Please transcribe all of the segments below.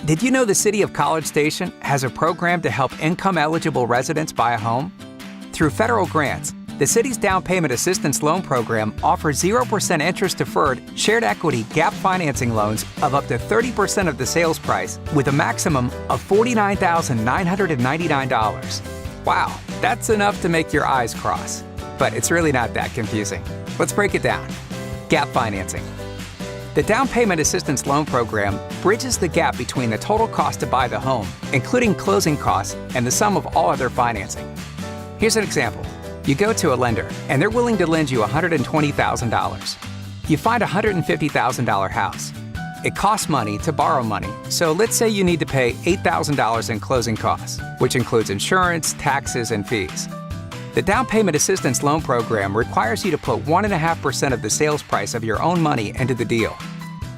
Did you know the City of College Station has a program to help income-eligible residents buy a home? Through federal grants, the city's down payment assistance loan program offers 0% interest deferred shared equity gap financing loans of up to 30% of the sales price with a maximum of $49,999. Wow, that's enough to make your eyes cross. But it's really not that confusing. Let's break it down. Gap financing. The Down Payment Assistance Loan Program bridges the gap between the total cost to buy the home, including closing costs, and the sum of all other financing. Here's an example. You go to a lender, and they're willing to lend you $120,000. You find a $150,000 house. It costs money to borrow money, so let's say you need to pay $8,000 in closing costs, which includes insurance, taxes, and fees. The Down Payment Assistance Loan Program requires you to put 1.5% of the sales price of your own money into the deal.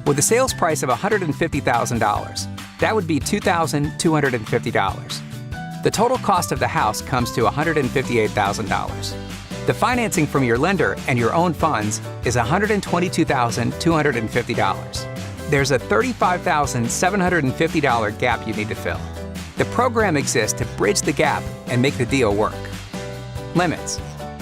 With a sales price of $150,000, that would be $2,250. The total cost of the house comes to $158,000. The financing from your lender and your own funds is $122,250. There's a $35,750 gap you need to fill. The program exists to bridge the gap and make the deal work. Limits.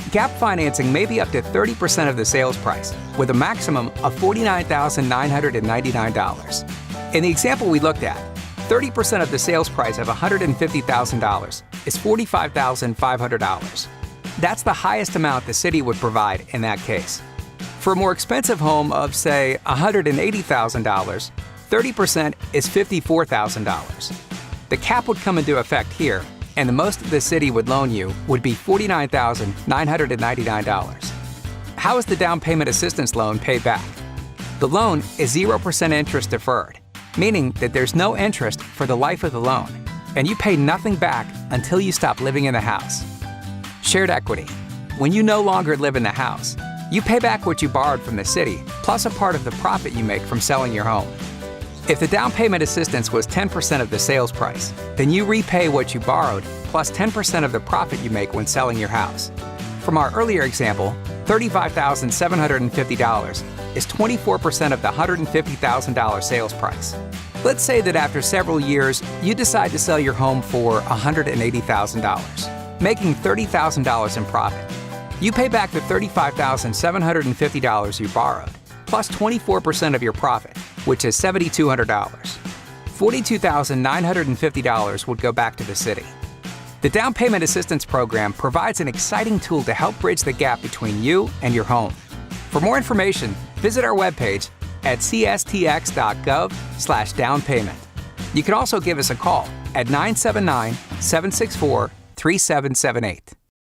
Gap financing may be up to 30% of the sales price, with a maximum of $49,999. In the example we looked at, 30% of the sales price of $150,000 is $45,500. That's the highest amount the city would provide in that case. For a more expensive home of, say, $180,000, 30% is $54,000. The cap would come into effect here, and the most the city would loan you would be $49,999. How is the down payment assistance loan paid back? The loan is 0% interest deferred, meaning that there's no interest for the life of the loan, and you pay nothing back until you stop living in the house. Shared equity. When you no longer live in the house, you pay back what you borrowed from the city, plus a part of the profit you make from selling your home. If the down payment assistance was 10% of the sales price, then you repay what you borrowed plus 10% of the profit you make when selling your house. From our earlier example, $35,750 is 24% of the $150,000 sales price. Let's say that after several years, you decide to sell your home for $180,000, making $30,000 in profit. You pay back the $35,750 you borrowed, plus 24% of your profit, which is $7,200. $42,950 would go back to the city. The Down Payment Assistance Program provides an exciting tool to help bridge the gap between you and your home. For more information, visit our webpage at cstx.gov/downpayment. You can also give us a call at 979-764-3778.